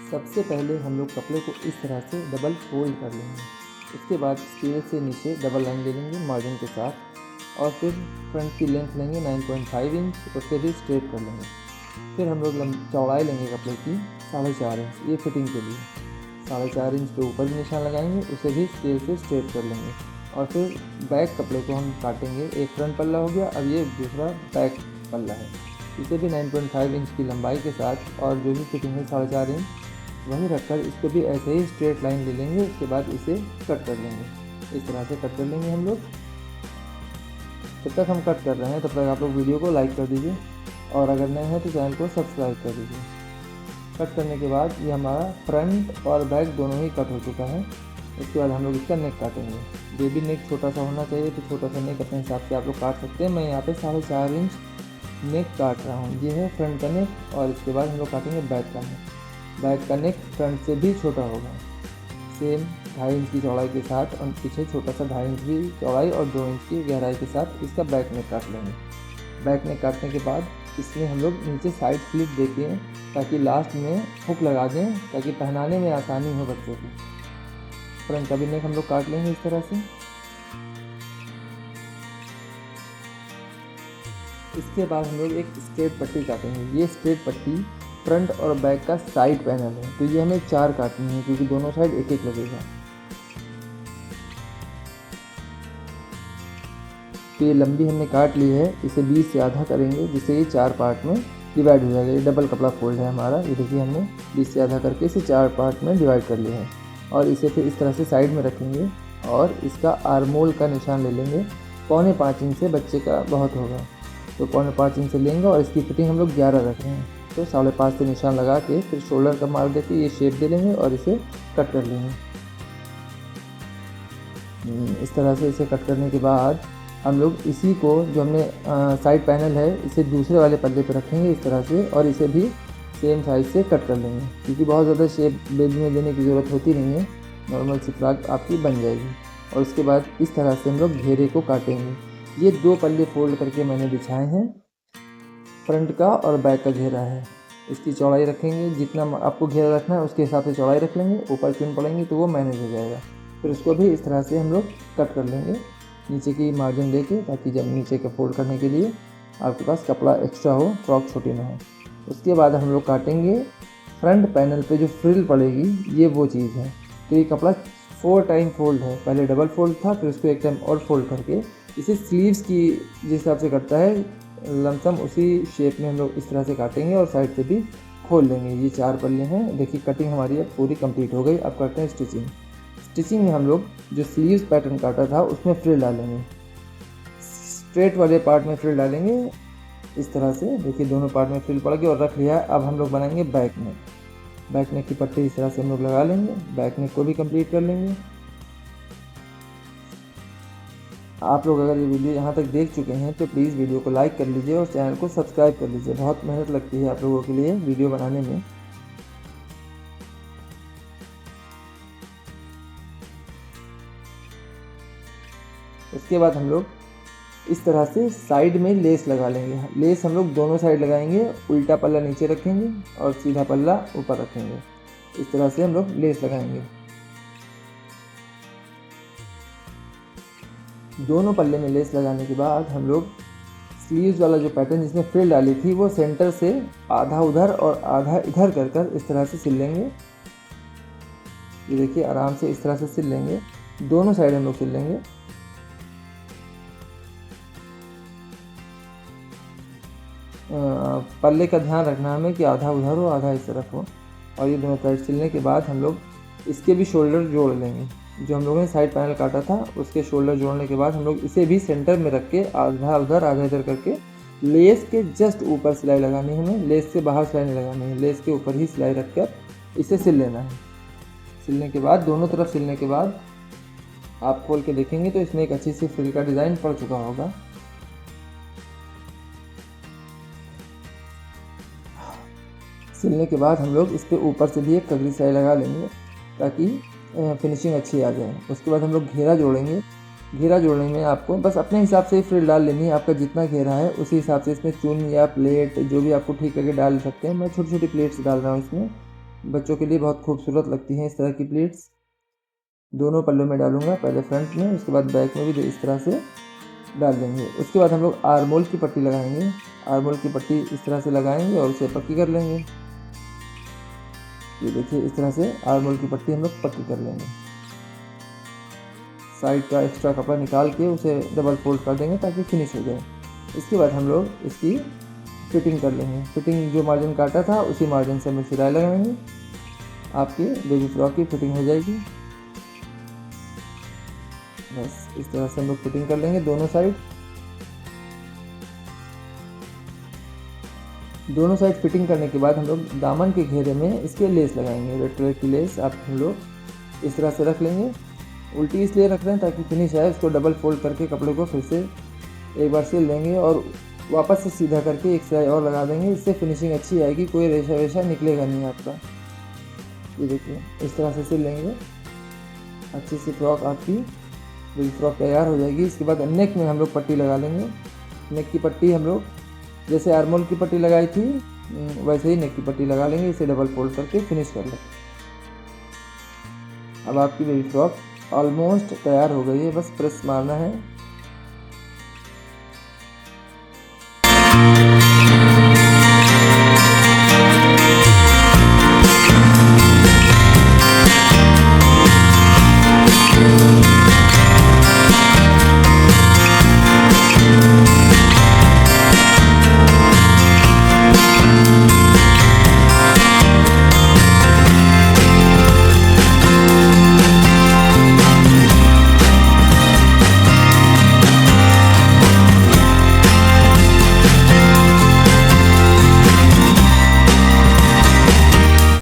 सबसे पहले हम लोग कपड़े को इस तरह से डबल फोल्ड कर लेंगे। उसके बाद स्केल से नीचे डबल लाइन ले लेंगे मार्जिन के साथ और फिर फ्रंट की लेंथ लेंगे 9.5 इंच, उससे भी स्ट्रेट कर लेंगे। फिर हम लोग चौड़ाई लेंगे कपड़े की 4.5 इंच, ये फिटिंग के लिए 4.5 इंच पे ऊपर भी निशान लगाएंगे, उसे भी स्केल से स्ट्रेट कर लेंगे। और फिर बैक कपड़े को हम काटेंगे, एक फ्रंट पल्ला हो गया, अब ये दूसरा बैक पल्ला है, इसे भी 9.5 इंच की लंबाई के साथ और जो भी फिटिंग है 4.5 इंच वहीं रखकर इसको भी ऐसे ही स्ट्रेट लाइन ले लेंगे। उसके बाद इसे कट कर लेंगे, इस तरह से कट कर लेंगे हम लोग। जब तक हम कट कर रहे हैं तब तक आप लोग वीडियो को लाइक कर दीजिए और अगर नए हैं तो चैनल को सब्सक्राइब कर दीजिए। कट करने के बाद ये हमारा फ्रंट और बैक दोनों ही कट हो चुका है। इसके बाद हम लोग इसका नेक काटेंगे। बेबी नेक छोटा सा होना चाहिए तो छोटा सा नेक अपने हिसाब से आप लोग काट सकते हैं। मैं यहाँ पे 4.5 इंच नेक काट रहा हूँ। ये है फ्रंट का नेक और इसके बाद हम लोग काटेंगे बैक का नेक। बैक का नेक फ्रंट से भी छोटा होगा, सेम 2.5 इंच की चौड़ाई के साथ और पीछे छोटा सा 2.5 इंच की चौड़ाई और 2 इंच की गहराई के साथ इसका बैक नेक काट लेंगे। बैक नेक काटने के बाद इसमें हम लोग नीचे साइड स्लिट देते हैं ताकि लास्ट में हुक लगा दें ताकि पहनाने में आसानी हो बच्चों को। फ्रंट का भी नेक हम लोग काट लेंगे इस तरह से। इसके बाद हम लोग एक स्ट्रेट पट्टी काटेंगे। ये स्ट्रेट पट्टी फ्रंट और बैक का साइड पैनल है तो ये हमें 4 काटनी है क्योंकि दोनों साइड एक एक लगेगा। तो ये लंबी हमने काट ली है, इसे 20 से आधा करेंगे जिससे ये 4 पार्ट में डिवाइड हो जाएगा। ये डबल कपड़ा फोल्ड है हमारा, ये देखिए हमने 20 से आधा करके इसे 4 पार्ट में डिवाइड कर लिया है। और इसे फिर इस तरह से साइड में रखेंगे और इसका आर्मोल का निशान ले लेंगे। 4.25 इंच से बच्चे का बहुत होगा तो 4.25 इंच से लेंगे और इसकी फिटिंग हम लोग 11 रख रहे हैं तो 5.5 से निशान लगा के फिर शोल्डर का मार्क देके ये शेप दे लेंगे और इसे कट कर लेंगे। इस तरह से इसे कट करने के बाद हम लोग इसी को जो हमने साइड पैनल है इसे दूसरे वाले पल्ले पर रखेंगे इस तरह से और इसे भी सेम साइज से कट कर लेंगे क्योंकि बहुत ज़्यादा शेप बेबी में देने की ज़रूरत होती नहीं है, नॉर्मल सी फ्रॉक आपकी बन जाएगी। और उसके बाद इस तरह से हम लोग घेरे को काटेंगे। ये 2 पल्ले फोल्ड करके मैंने बिछाए हैं, फ्रंट का और बैक का घेरा है। इसकी चौड़ाई रखेंगे, जितना आपको घेरा रखना है उसके हिसाब से चौड़ाई रख लेंगे, ऊपर चुन पड़ेंगे तो वो मैनेज हो जाएगा। फिर उसको भी इस तरह से हम लोग कट कर लेंगे नीचे की मार्जिन लेके ताकि जब नीचे के फोल्ड करने के लिए आपके पास कपड़ा एक्स्ट्रा हो, फ्रॉक छोटी ना हो। उसके बाद हम लोग काटेंगे फ्रंट पैनल पे जो फ्रिल पड़ेगी, ये वो चीज़ है। तो ये कपड़ा 4 टाइम फोल्ड है, पहले डबल फोल्ड था फिर उसको एक टाइम और फोल्ड करके इसे स्लीव्स की जिस हिसाब से कटता है लमसम उसी शेप में हम लोग इस तरह से काटेंगे और साइड से भी खोल लेंगे। ये 4 पल्ले हैं। देखिए कटिंग हमारी अब पूरी कंप्लीट हो गई। अब करते हैं स्टिचिंग। स्टिचिंग में हम लोग जो स्लीव्स पैटर्न काटा था उसमें फ्रिल डालेंगे, स्ट्रेट वाले पार्ट में फ्रिल डालेंगे इस तरह से। देखिए दोनों पार्ट में फ्रिल पड़ गई और रख लिया। अब हम लोग बनाएंगे बैक नेक। बैक नेक की पट्टी इस तरह से हम लोग लगा लेंगे, बैक नेक को भी कंप्लीट कर लेंगे। आप लोग अगर ये वीडियो यहाँ तक देख चुके हैं तो प्लीज़ वीडियो को लाइक कर लीजिए और चैनल को सब्सक्राइब कर लीजिए। बहुत मेहनत लगती है आप लोगों के लिए वीडियो बनाने में। उसके बाद हम लोग इस तरह से साइड में लेस लगा लेंगे। लेस हम लोग दोनों साइड लगाएंगे, उल्टा पल्ला नीचे रखेंगे और सीधा पल्ला ऊपर रखेंगे। इस तरह से हम लोग लेस लगाएंगे। दोनों पल्ले में लेस लगाने के बाद हम लोग स्लीव्स वाला जो पैटर्न जिसमें फ्रिल डाली थी वो सेंटर से आधा उधर और आधा इधर कर कर इस तरह से सिल लेंगे। ये देखिए आराम से इस तरह से सिल लेंगे, दोनों साइड हम लोग सिल लेंगे। पल्ले का ध्यान रखना हमें कि आधा उधर हो आधा इस तरफ हो। और ये दोनों साइड सिलने के बाद हम लोग इसके भी शोल्डर जोड़ लेंगे। जो हम लोगों ने साइड पैनल काटा था उसके शोल्डर जोड़ने के बाद हम लोग इसे भी सेंटर में रख के आधा उधर आधा इधर करके लेस के जस्ट ऊपर सिलाई लगानी है हमें, लेस से बाहर सिलाई नहीं लगानी है, लेस के ऊपर ही सिलाई रख कर इसे सिल लेना है। सिलने के बाद दोनों तरफ सिलने के बाद आप खोल के देखेंगे तो इसमें एक अच्छी सी फ्रिल का डिज़ाइन पड़ चुका होगा। सिलने के बाद हम लोग इस पर ऊपर से भी एक कगरी सिलाई लगा लेंगे ताकि फिनिशिंग अच्छी आ जाए। उसके बाद हम लोग घेरा जोड़ेंगे। घेरा जोड़ने में आपको बस अपने हिसाब से फ्रिल डाल लेनी है। आपका जितना घेरा है उसी हिसाब से इसमें चून या प्लेट जो भी आपको ठीक लगे डाल सकते हैं। मैं छोटी छोटी प्लेट्स डाल रहा हूँ इसमें। बच्चों के लिए बहुत खूबसूरत लगती हैं इस तरह की प्लीट्स। दोनों पल्लों में डालूंगा, पहले फ्रंट में, उसके बाद बैक में भी इस तरह से डाल देंगे। उसके बाद हम लोग आर्मोल की पट्टी लगाएंगे। आर्मोल की पट्टी इस तरह से लगाएंगे और उसे पक्की कर लेंगे। ये देखिए, इस तरह से आर्मोल की पट्टी हम लोग पक्की कर लेंगे। साइड का एक्स्ट्रा कपड़ा निकाल के उसे डबल फोल्ड कर देंगे ताकि फिनिश हो जाए। इसके बाद हम लोग इसकी फिटिंग कर लेंगे। फिटिंग जो मार्जिन काटा था उसी मार्जिन से हम लोग सिलाई लगाएंगे। आपकी बेबी फ्रॉक की फिटिंग हो जाएगी। बस इस तरह से हम लोग फिटिंग कर लेंगे दोनों साइड। दोनों साइड फिटिंग करने के बाद हम लोग दामन के घेरे में इसके लेस लगाएंगे। रेड कलर की लेस आप हम लोग इस तरह से रख लेंगे। उल्टी इसलिए रख रहे हैं ताकि फिनिश आए। उसको डबल फोल्ड करके कपड़े को फिर से एक बार सिल लेंगे और वापस से सीधा करके एक सिलाई और लगा देंगे। इससे फिनिशिंग अच्छी आएगी, कोई रेशा वेशा निकलेगा नहीं आपका। ये देखिए, इस तरह से सिल लेंगे। अच्छी सी फ्रॉक आपकी बेबी फ्रॉक तैयार हो जाएगी। इसके बाद नेक में हम लोग पट्टी लगा लेंगे। नेक की पट्टी हम लोग जैसे आर्मोल की पट्टी लगाई थी वैसे ही नेक की पट्टी लगा लेंगे। इसे डबल फोल्ड करके फिनिश कर लेंगे। अब आपकी बेबी फ्रॉक ऑलमोस्ट तैयार हो गई है, बस प्रेस मारना है।